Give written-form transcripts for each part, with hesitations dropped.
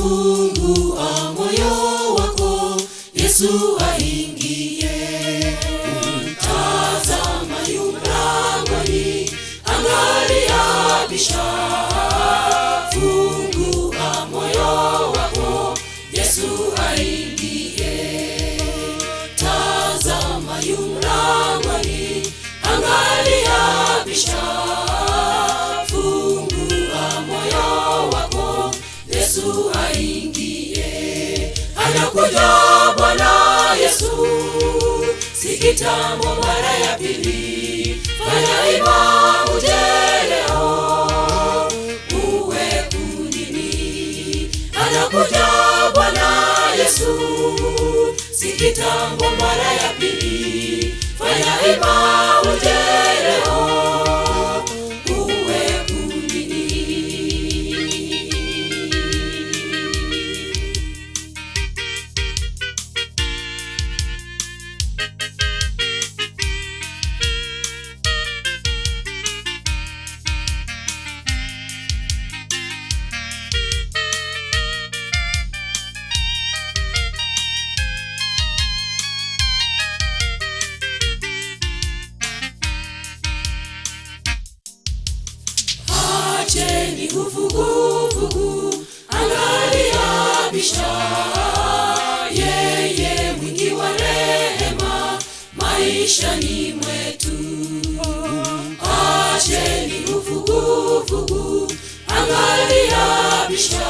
Fungua moyo wako, Yesu aingie. Tazama yu mlangoni, angalia bisha. Fungua moyo wako, Yesu aingie. Tazama yu mlangoni, angalia bisha. Fungua moyo wako, Yesu aingie. Anakuja Bwana Yesu, si kitambo mara ya pili. Fanya ima uje leo, uwe kundini. Anakuja Bwana Yesu, si kitambo mara ya pili. Fanya ima uje leo, uwe kundini. Acheni vuguvugu, angalia bisha. Yeye mwingi wa rehema, maishani mwetu. Acheni vuguvugu, angalia bisha.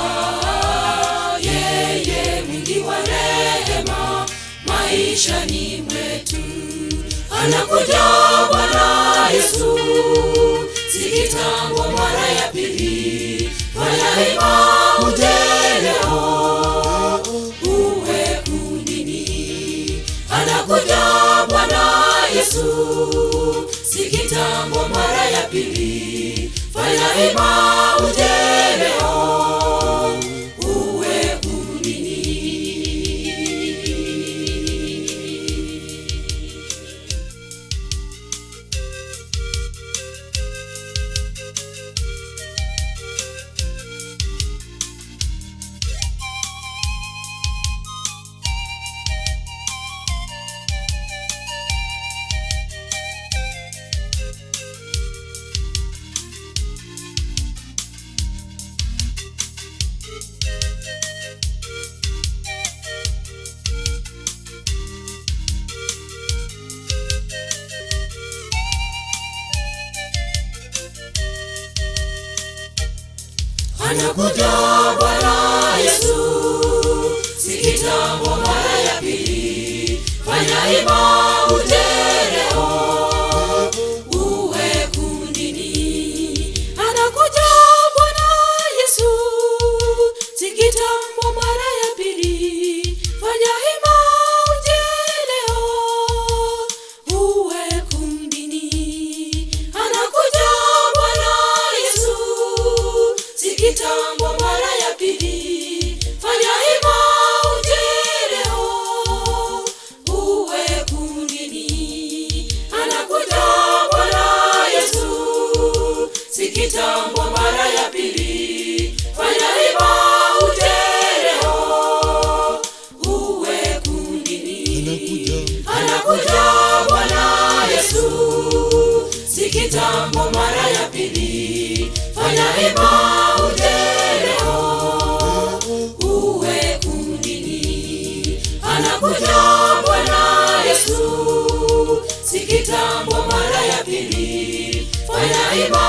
Yeye mwingi wa rehema, maishani mwetu. Anakuja Bwana Yesu, si kitambo mara ya pili. Fanya ima uje leo, uwe kundini. Anakuja Bwana Yesu, si kitambo mara ya pili. Fanya ima uje leo, uwe kundini. Anakuja Bwana Yesu, si kitambo mara ya pili. Fanya ima uje leo, uwe kundini. Anakuja Bwana Yesu, si kitambo mara ya pili. Fanya ima uje leo, uwe kundini. Anakuja Bwana Yesu, si kitambo mara ya pili. Fanya ima uje leo, uwe kundini. Anakuja Bwana Yesu, si kitambo mara ya pili. Fanya ima uje leo, uwe kundini. Anakuja Bwana Yesu, si kitambo mara ya pili. Fanya ima uje leo, uwe kundini. Anakuja Bwana Yesu, si kitambo mara ya pili. Fanya ima